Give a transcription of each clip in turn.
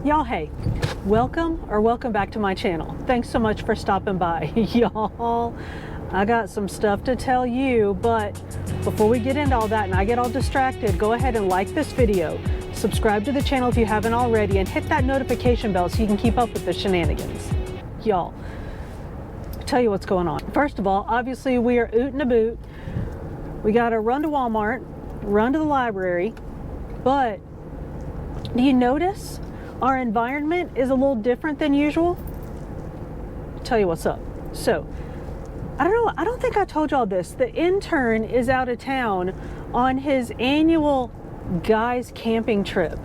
Y'all, hey, welcome back to my channel. Thanks so much for stopping by. Y'all, I got some stuff to tell you, but before we get into all that and I get all distracted, go ahead and like this video, subscribe to the channel if you haven't already, and hit that notification bell so you can keep up with the shenanigans. Y'all, tell you what's going on. First of all, obviously we are ootin' a boot. We gotta run to Walmart, run to the library, but do you notice our environment is a little different than usual? Tell you what's up. So, I don't know, I don't think I told y'all this. The intern is out of town on his annual guys camping trip,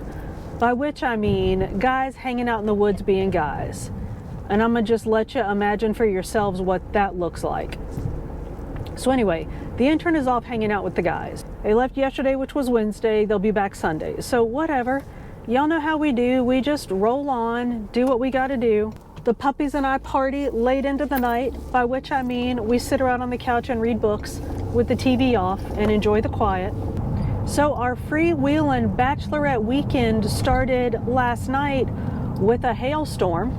by which I mean guys hanging out in the woods being guys. And I'm gonna just let you imagine for yourselves what that looks like. So anyway, the intern is off hanging out with the guys. They left yesterday, which was Wednesday. They'll be back Sunday. So whatever. Y'all know how we do. We just roll on, do what we gotta do. The puppies and I party late into the night, by which I mean we sit around on the couch and read books with the TV off and enjoy the quiet. So our freewheeling bachelorette weekend started last night with a hailstorm,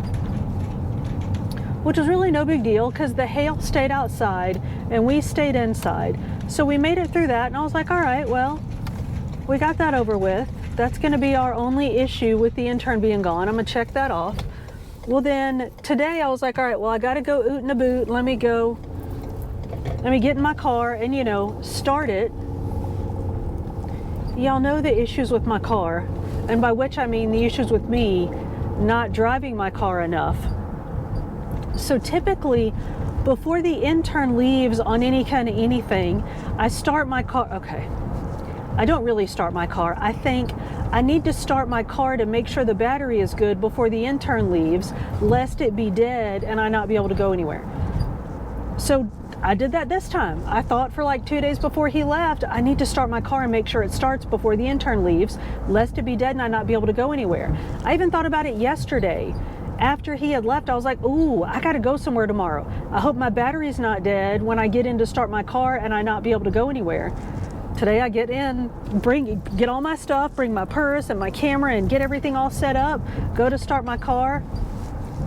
which was really no big deal because the hail stayed outside and we stayed inside. So we made it through that and I was like, all right, well, we got that over with. That's gonna be our only issue with the intern being gone. I'm gonna check that off. Well then, today I was like, all right, well I gotta go ootin' a boot. Let me get in my car and, you know, start it. Y'all know the issues with my car, and by which I mean the issues with me not driving my car enough. So typically, before the intern leaves on any kind of anything, I start my car. Okay, I don't really start my car. I think I need to start my car to make sure the battery is good before the intern leaves, lest it be dead and I not be able to go anywhere. So I did that this time. I thought for like 2 days before he left, I need to start my car and make sure it starts before the intern leaves, lest it be dead and I not be able to go anywhere. I even thought about it yesterday. After he had left, I was like, ooh, I gotta go somewhere tomorrow. I hope my battery's not dead when I get in to start my car and I not be able to go anywhere. Today I get in, get all my stuff, bring my purse and my camera and get everything all set up, go to start my car.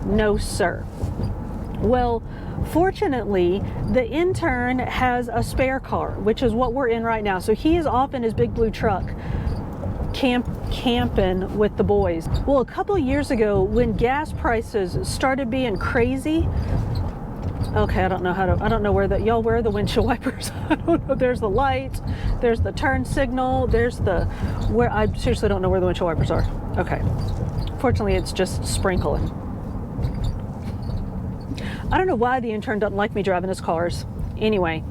No, sir. Well, fortunately, the intern has a spare car, which is what we're in right now. So he is off in his big blue truck camping with the boys. Well, a couple of years ago when gas prices started being crazy, okay, I don't know where where are the windshield wipers? I don't know. There's the lights, there's the turn signal, I seriously don't know where the windshield wipers are. Okay. Fortunately, it's just sprinkling. I don't know why the intern doesn't like me driving his cars. Anyway,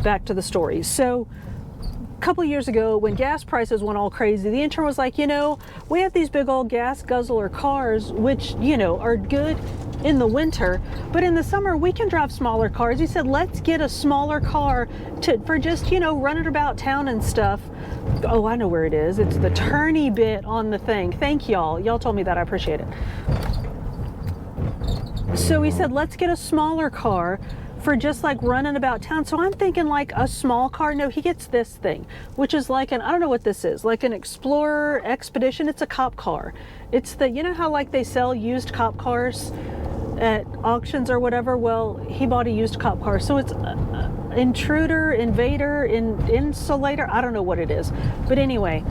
back to the story. So, a couple of years ago when gas prices went all crazy, the intern was like, you know, we have these big old gas guzzler cars, which, you know, are good in the winter, but in the summer we can drive smaller cars. He said, let's get a smaller car for just, you know, running about town and stuff. Oh, I know where it is. It's the turny bit on the thing. Thank y'all. Y'all told me that. I appreciate it. So he said, let's get a smaller car for just like running about town. So I'm thinking like a small car. No, he gets this thing, which is like I don't know what this is, like an Explorer Expedition. It's a cop car. It's you know how like they sell used cop cars at auctions or whatever? Well, he bought a used cop car. So it's intruder, invader, insulator. I don't know what it is. But anyway,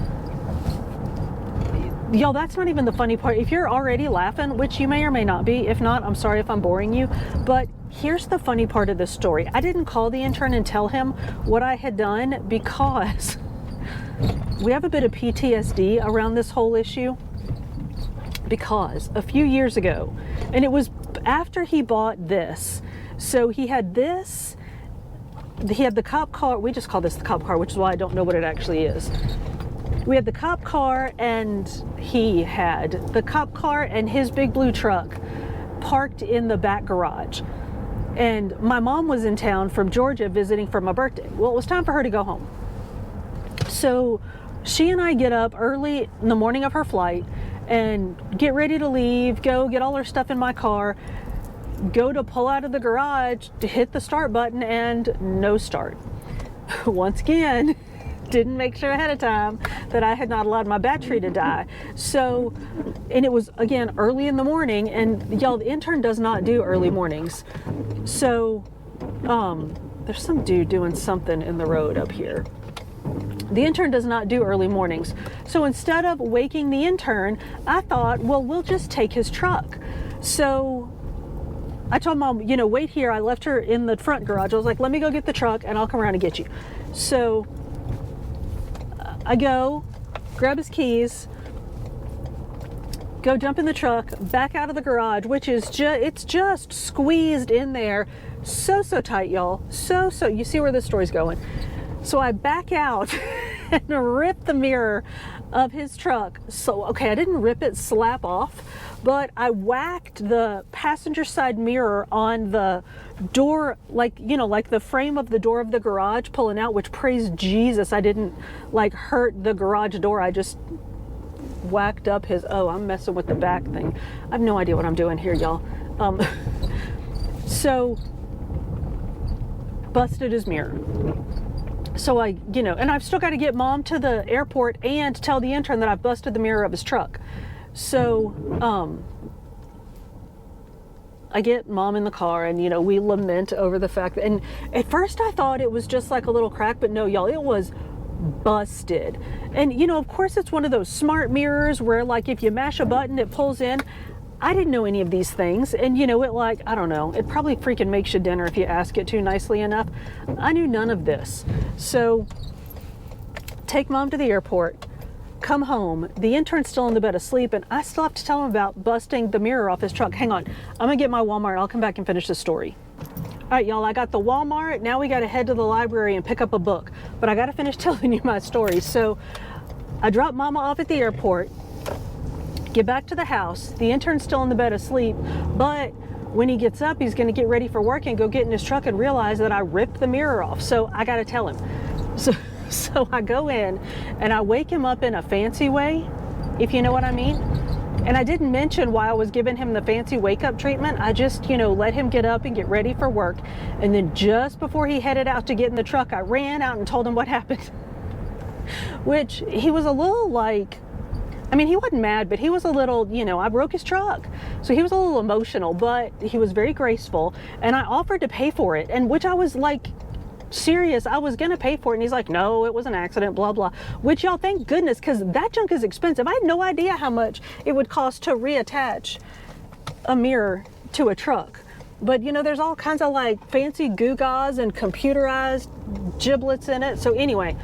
y'all, that's not even the funny part. If you're already laughing, which you may or may not be, if not, I'm sorry if I'm boring you, but here's the funny part of this story. I didn't call the intern and tell him what I had done because we have a bit of PTSD around this whole issue. Because a few years ago, and it was after he bought this, so he had this, he had the cop car, we just call this the cop car, which is why I don't know what it actually is. We had the cop car and he had the cop car and his big blue truck parked in the back garage. And my mom was in town from Georgia visiting for my birthday. Well, it was time for her to go home. So she and I get up early in the morning of her flight and get ready to leave, go get all her stuff in my car, go to pull out of the garage to hit the start button and no start. Once again, didn't make sure ahead of time that I had not allowed my battery to die. So, and it was, again, early in the morning, and y'all, the intern does not do early mornings. So, there's some dude doing something in the road up here. The intern does not do early mornings. So instead of waking the intern, I thought, well, we'll just take his truck. So I told Mom, you know, wait here. I left her in the front garage. I was like, let me go get the truck and I'll come around and get you. So I go, grab his keys, go jump in the truck, back out of the garage, which is it's just squeezed in there. So tight, y'all. So, you see where this story's going. So I back out and rip the mirror of his truck. So, okay, I didn't rip it slap off, but I whacked the passenger side mirror on the door, like, you know, like the frame of the door of the garage pulling out, which, praise Jesus, I didn't like hurt the garage door. I just whacked up his, oh, I'm messing with the back thing. I have no idea what I'm doing here, y'all. So busted his mirror. So I, you know, and I've still got to get Mom to the airport and tell the intern that I've busted the mirror of his truck. So, I get Mom in the car and, you know, we lament over the fact that, and at first I thought it was just like a little crack, but no, y'all, it was busted. And, you know, of course it's one of those smart mirrors where, like, if you mash a button, it pulls in. I didn't know any of these things, and you know, it, like, I don't know, it probably freaking makes you dinner if you ask it to nicely enough. I knew none of this. So take Mom to the airport, come home, the intern's still in the bed asleep, and I still have to tell him about busting the mirror off his truck. Hang on, I'm gonna get my Walmart, I'll come back and finish the story. All right, y'all, I got the Walmart, now we gotta head to the library and pick up a book, but I gotta finish telling you my story. So I dropped Mama off at the airport, get back to the house, the intern's still in the bed asleep, but when he gets up, he's gonna get ready for work and go get in his truck and realize that I ripped the mirror off. So I gotta tell him. So I go in and I wake him up in a fancy way, if you know what I mean. And I didn't mention why I was giving him the fancy wake up treatment. I just, you know, let him get up and get ready for work. And then just before he headed out to get in the truck, I ran out and told him what happened. Which he was a little like, I mean, he wasn't mad, but he was a little, you know, I broke his truck. So he was a little emotional, but he was very graceful. And I offered to pay for it, and which I was like, serious, I was gonna pay for it. And he's like, no, it was an accident, blah, blah. Which, y'all, thank goodness, because that junk is expensive. I had no idea how much it would cost to reattach a mirror to a truck. But, you know, there's all kinds of like fancy gewgaws and computerized giblets in it. So anyway,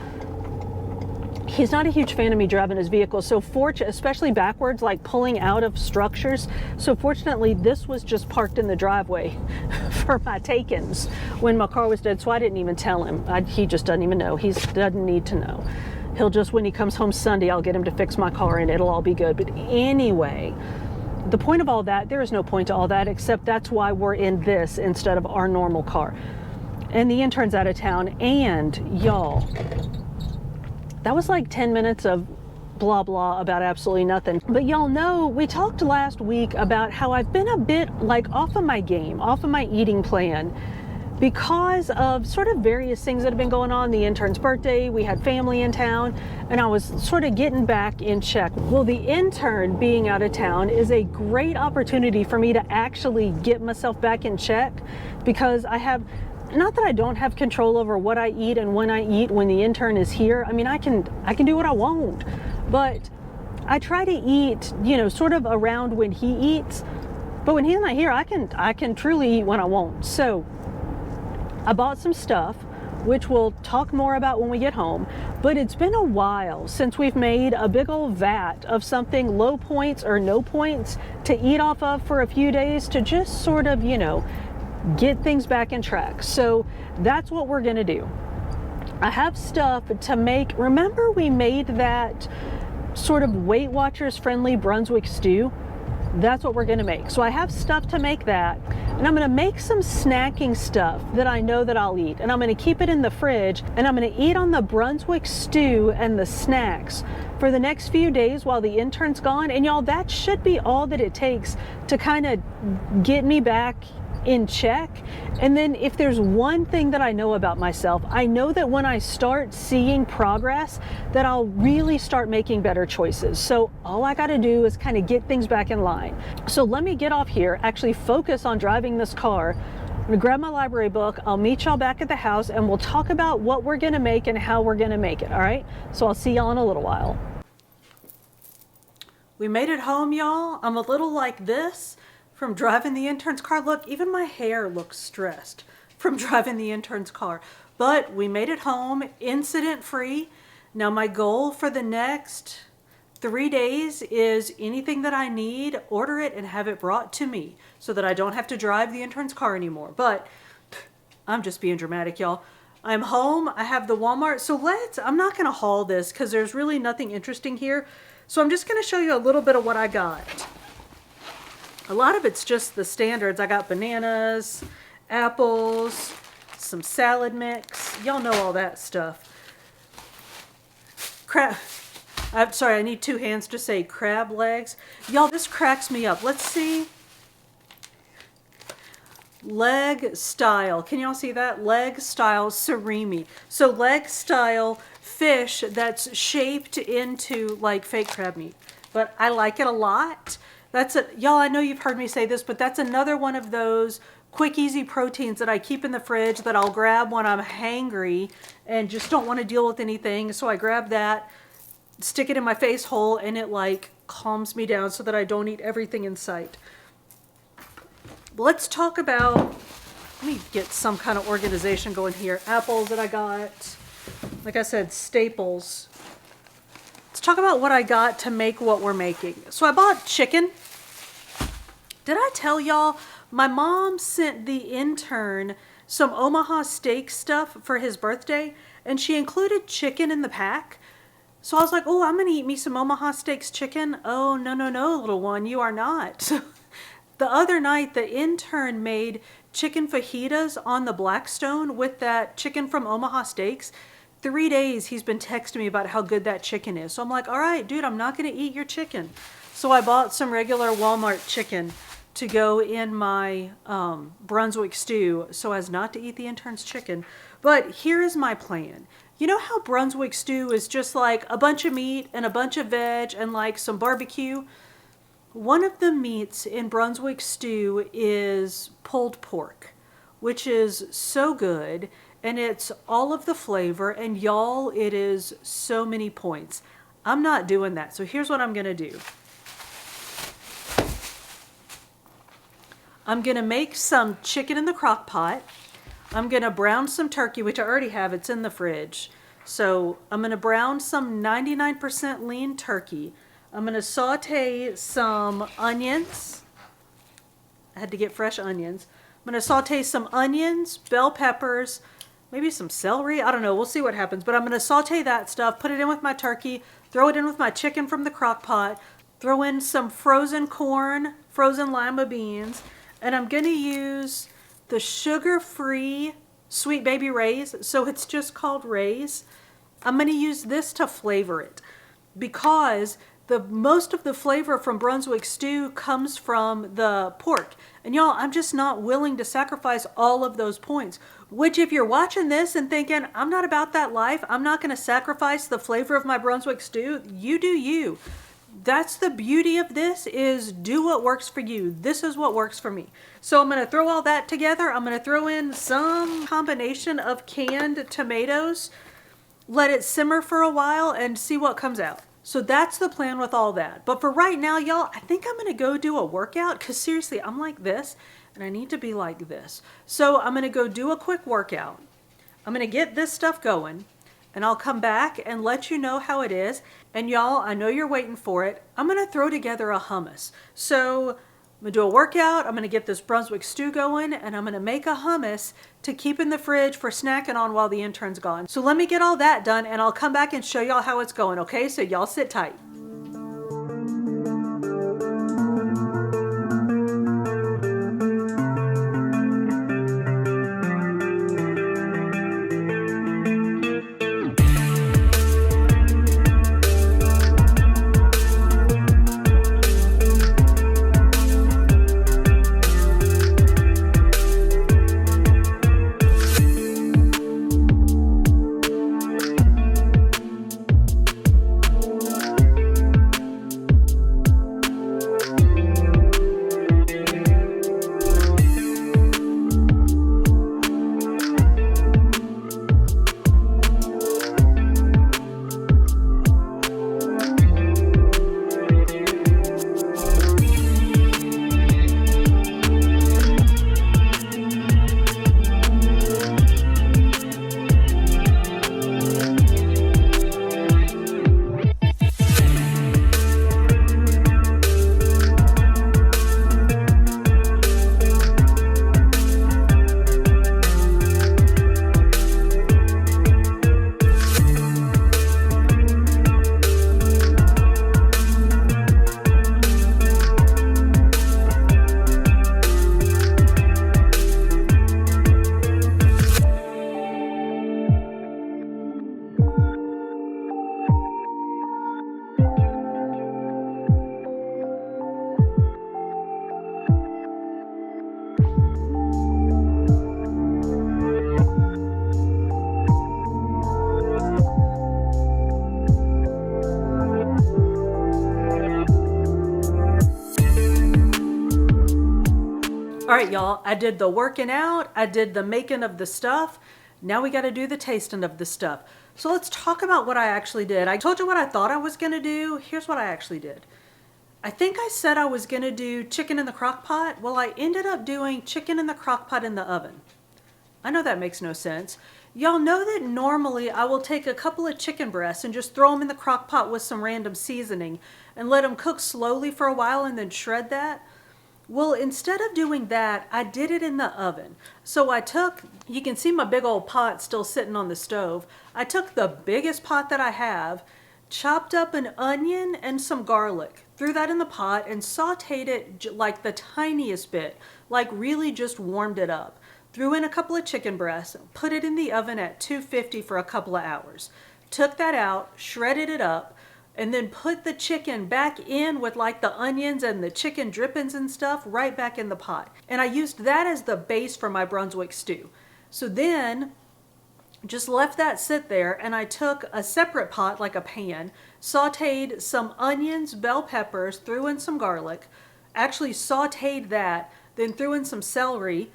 he's not a huge fan of me driving his vehicle, so especially backwards, like pulling out of structures. So fortunately, this was just parked in the driveway for my take-ins when my car was dead, so I didn't even tell him. He just doesn't even know. He doesn't need to know. He'll just, when he comes home Sunday, I'll get him to fix my car and it'll all be good. But anyway, the point of all that, there is no point to all that, except that's why we're in this instead of our normal car. And the intern's out of town, and y'all, that was like 10 minutes of blah, blah about absolutely nothing. But y'all know, we talked last week about how I've been a bit like off of my game, off of my eating plan, because of sort of various things that have been going on. The intern's birthday, we had family in town, and I was sort of getting back in check. Well, the intern being out of town is a great opportunity for me to actually get myself back in check, because I have, not that I don't have control over what I eat and when I eat when the intern is here. I mean, I can do what I want, but I try to eat, you know, sort of around when he eats. But when he's not here, I can truly eat when I want. So I bought some stuff, which we'll talk more about when we get home. But it's been a while since we've made a big old vat of something low points or no points to eat off of for a few days to just sort of, you know, get things back in track. So that's what we're gonna do. I have stuff to make. Remember we made that sort of Weight Watchers friendly Brunswick stew? That's what we're gonna make. So I have stuff to make that, and I'm gonna make some snacking stuff that I know that I'll eat, and I'm gonna keep it in the fridge, and I'm gonna eat on the Brunswick stew and the snacks for the next few days while the intern's gone. And y'all, that should be all that it takes to kind of get me back in check. And then if there's one thing that I know about myself, I know that when I start seeing progress, that I'll really start making better choices. So all I got to do is kind of get things back in line. So let me get off here, actually focus on driving this car. I'm gonna grab my library book. I'll meet y'all back at the house and we'll talk about what we're gonna make and how we're gonna make it, all right? So I'll see y'all in a little while. We made it home, y'all. I'm a little like this from driving the intern's car. Look, even my hair looks stressed from driving the intern's car. But we made it home, incident-free. Now my goal for the next 3 days is anything that I need, order it and have it brought to me so that I don't have to drive the intern's car anymore. But I'm just being dramatic, y'all. I'm home, I have the Walmart. So I'm not gonna haul this because there's really nothing interesting here. So I'm just gonna show you a little bit of what I got. A lot of it's just the standards. I got bananas, apples, some salad mix. Y'all know all that stuff. I'm sorry, I need 2 hands to say crab legs. Y'all, this cracks me up. Let's see. Leg style. Can y'all see that? Leg style surimi. So leg style fish that's shaped into like fake crab meat. But I like it a lot. Y'all, I know you've heard me say this, but that's another one of those quick, easy proteins that I keep in the fridge that I'll grab when I'm hangry and just don't want to deal with anything. So I grab that, stick it in my face hole, and it like calms me down so that I don't eat everything in sight. Let's talk about, let me get some kind of organization going here. Apples that I got, like I said, staples. Let's talk about what I got to make what we're making. So I bought chicken. Did I tell y'all, my mom sent the intern some Omaha steak stuff for his birthday, and she included chicken in the pack. So I was like, oh, I'm gonna eat me some Omaha Steaks chicken. Oh, no, no, no, little one, you are not. The other night, the intern made chicken fajitas on the Blackstone with that chicken from Omaha Steaks. 3 days he's been texting me about how good that chicken is. So I'm like, all right, dude, I'm not gonna eat your chicken. So I bought some regular Walmart chicken to go in my Brunswick stew so as not to eat the intern's chicken. But here is my plan. You know how Brunswick stew is just like a bunch of meat and a bunch of veg and like some barbecue? One of the meats in Brunswick stew is pulled pork, which is so good, and it's all of the flavor, and y'all, it is so many points. I'm not doing that, so here's what I'm gonna do. I'm gonna make some chicken in the crock pot. I'm gonna brown some turkey, which I already have, it's in the fridge. So I'm gonna brown some 99% lean turkey. I'm gonna saute some onions. I had to get fresh onions. I'm gonna saute some onions, bell peppers, maybe some celery. I don't know, we'll see what happens. But I'm gonna saute that stuff, put it in with my turkey, throw it in with my chicken from the crock pot, throw in some frozen corn, frozen lima beans, and I'm gonna use the sugar-free Sweet Baby Ray's, so it's just called Ray's. I'm gonna use this to flavor it because most of the flavor from Brunswick stew comes from the pork. And y'all, I'm just not willing to sacrifice all of those points. Which if you're watching this and thinking, I'm not about that life, I'm not gonna sacrifice the flavor of my Brunswick stew, you do you. That's the beauty of this, is do what works for you. This is what works for me. So I'm gonna throw all that together. I'm gonna throw in some combination of canned tomatoes, let it simmer for a while and see what comes out. So that's the plan with all that. But for right now, y'all, I think I'm gonna go do a workout because seriously, I'm like this and I need to be like this. So I'm gonna go do a quick workout. I'm gonna get this stuff going and I'll come back and let you know how it is. And y'all, I know you're waiting for it. I'm gonna throw together a hummus. So I'm gonna do a workout, I'm gonna get this Brunswick stew going, and I'm gonna make a hummus to keep in the fridge for snacking on while the intern's gone. So let me get all that done and I'll come back and show y'all how it's going, okay? So y'all sit tight. All right, y'all, I did the working out, I did the making of the stuff. Now we got to do the tasting of the stuff. So let's talk about what I actually did. I told you what I thought I was going to do. Here's what I actually did. I think I said I was going to do chicken in the crock pot. Well, I ended up doing chicken in the crock pot in the oven. I know that makes no sense. Y'all know that normally I will take a couple of chicken breasts and just throw them in the crock pot with some random seasoning and let them cook slowly for a while and then shred that. Well, instead of doing that, I did it in the oven. So I took, you can see my big old pot still sitting on the stove. I took the biggest pot that I have, chopped up an onion and some garlic, threw that in the pot and sauteed it like the tiniest bit, like really just warmed it up. Threw in a couple of chicken breasts, put it in the oven at 250 for a couple of hours. Took that out, shredded it up, and then put the chicken back in with like the onions and the chicken drippings and stuff right back in the pot. And I used that as the base for my Brunswick stew. So then just left that sit there, and I took a separate pot, like a pan, sauteed some onions, bell peppers, threw in some garlic, actually sauteed that, then threw in some celery,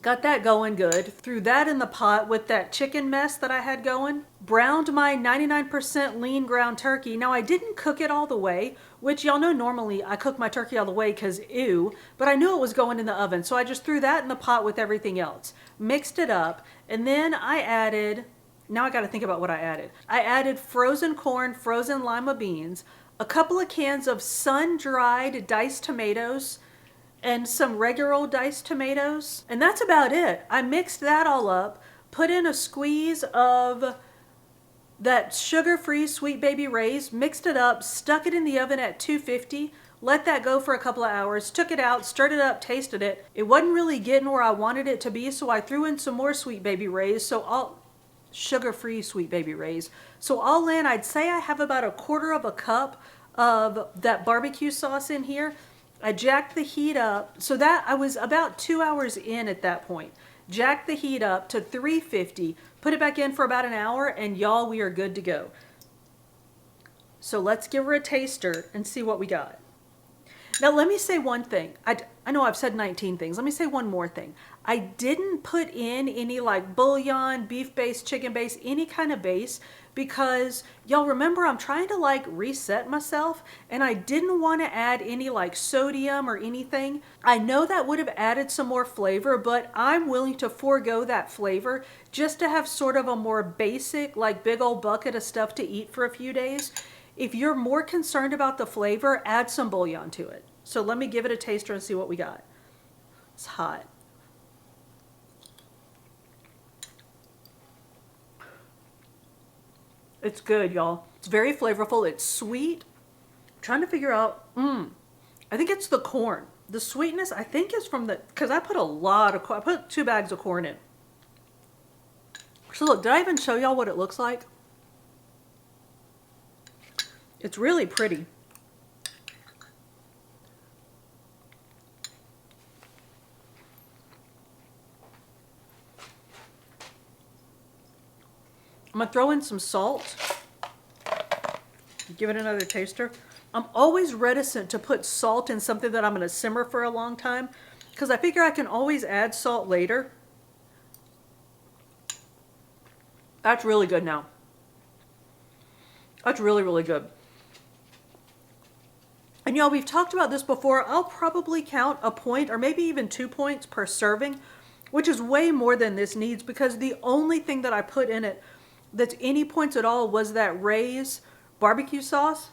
got that going good, threw that in the pot with that chicken mess that I had going, browned my 99% lean ground turkey. Now I didn't cook it all the way, which y'all know normally I cook my turkey all the way because ew, but I knew it was going in the oven. So I just threw that in the pot with everything else, mixed it up, and then I added, now I got to think about what I added. I added frozen corn, frozen lima beans, a couple of cans of sun-dried diced tomatoes, and some regular old diced tomatoes. And that's about it. I mixed that all up, put in a squeeze of that sugar-free Sweet Baby Ray's, mixed it up, stuck it in the oven at 250, let that go for a couple of hours, took it out, stirred it up, tasted it. It wasn't really getting where I wanted it to be, so I threw in some more Sweet Baby Ray's, sugar-free Sweet Baby Ray's. So all in, I'd say I have about a quarter of a cup of that barbecue sauce in here. I jacked the heat up, so that I was about 2 hours in at that point. Jacked the heat up to 350, put it back in for about an hour, and y'all, we are good to go. So let's give her a taster and see what we got. Now let me say one thing. I know I've said 19 things. Let me say one more thing. I didn't put in any like bouillon, beef base, chicken base, any kind of base, because y'all remember I'm trying to like reset myself, and I didn't want to add any like sodium or anything. I know that would have added some more flavor, but I'm willing to forego that flavor just to have sort of a more basic, like big old bucket of stuff to eat for a few days. If you're more concerned about the flavor, add some bouillon to it. So let me give it a taster and see what we got. It's hot. It's good, y'all. It's very flavorful. It's sweet. I'm trying to figure out, I think it's the corn. The sweetness, I think, is from because I put a lot of corn. I put 2 bags of corn in. So look, did I even show y'all what it looks like? It's really pretty. I'm gonna throw in some salt. Give it another taster. I'm always reticent to put salt in something that I'm gonna simmer for a long time, because I figure I can always add salt later. That's really good now. That's really, really good. And y'all, we've talked about this before. I'll probably count a point or maybe even 2 points per serving, which is way more than this needs, because the only thing that I put in it that's any points at all was that Ray's barbecue sauce.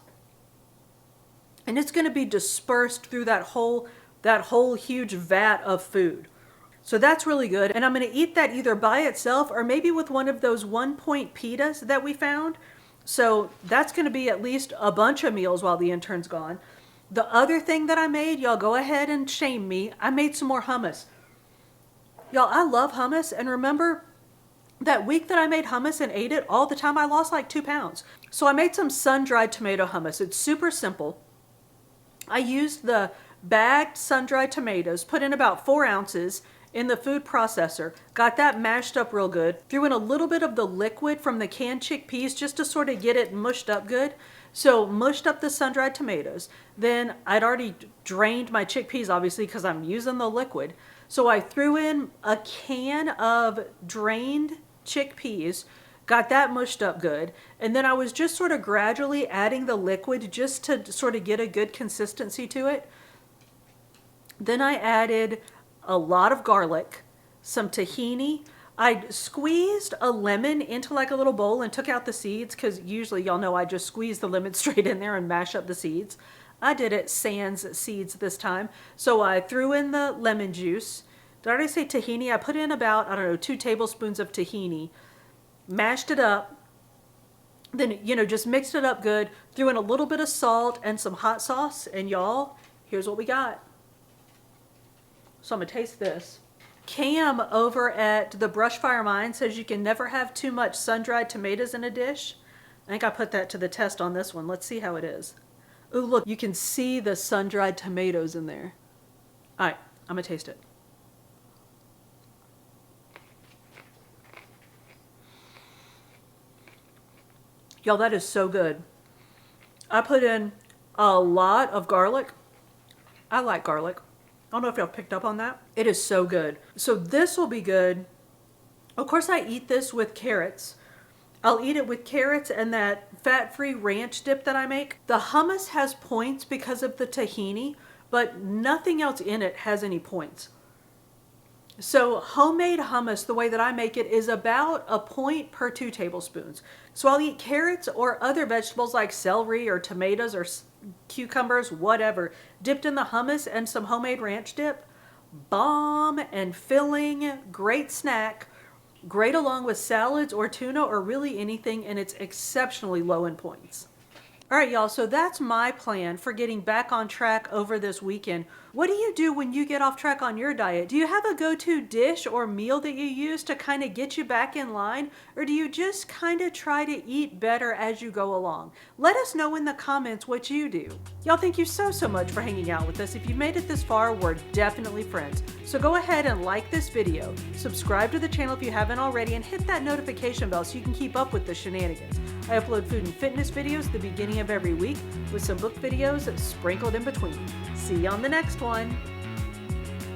And it's going to be dispersed through that whole huge vat of food. So that's really good. And I'm going to eat that either by itself or maybe with one of those 1-point pitas that we found. So that's going to be at least a bunch of meals while the intern's gone. The other thing that I made, y'all go ahead and shame me, I made some more hummus. Y'all, I love hummus, and remember that week that I made hummus and ate it all the time, I lost like 2 pounds. So I made some sun-dried tomato hummus. It's super simple. I used the bagged sun-dried tomatoes, put in about 4 ounces in the food processor, got that mashed up real good, threw in a little bit of the liquid from the canned chickpeas just to sort of get it mushed up good. So mushed up the sun-dried tomatoes. Then I'd already drained my chickpeas, obviously, because I'm using the liquid. So I threw in a can of drained chickpeas, got that mushed up good. And then I was just sort of gradually adding the liquid just to sort of get a good consistency to it. Then I added a lot of garlic, some tahini. I squeezed a lemon into like a little bowl and took out the seeds, because usually y'all know I just squeeze the lemon straight in there and mash up the seeds. I did it sans seeds this time. So I threw in the lemon juice. Did I already say tahini? I put in about, I don't know, 2 tablespoons of tahini, mashed it up, then, just mixed it up good, threw in a little bit of salt and some hot sauce, and y'all, here's what we got. So I'm gonna taste this. Cam over at the Brushfire Mind says you can never have too much sun-dried tomatoes in a dish. I think I put that to the test on this one. Let's see how it is. Ooh, look, you can see the sun-dried tomatoes in there. All right, I'm gonna taste it. Y'all, that is so good. I put in a lot of garlic. I like garlic. I don't know if y'all picked up on that. It is so good. So this will be good. Of course, I eat this with carrots. I'll eat it with carrots and that fat-free ranch dip that I make. The hummus has points because of the tahini, but nothing else in it has any points. So homemade hummus, the way that I make it, is about a point per 2 tablespoons. So I'll eat carrots or other vegetables like celery or tomatoes or cucumbers, whatever, dipped in the hummus and some homemade ranch dip. Bomb and filling, great snack, great along with salads or tuna or really anything, and it's exceptionally low in points. All right, y'all, so that's my plan for getting back on track over this weekend. What do you do when you get off track on your diet? Do you have a go-to dish or meal that you use to kind of get you back in line? Or do you just kind of try to eat better as you go along? Let us know in the comments what you do. Y'all, thank you so much for hanging out with us. If you've made it this far, we're definitely friends. So go ahead and like this video, subscribe to the channel if you haven't already, and hit that notification bell so you can keep up with the shenanigans. I upload food and fitness videos at the beginning of every week with some book videos sprinkled in between. See you on the next one.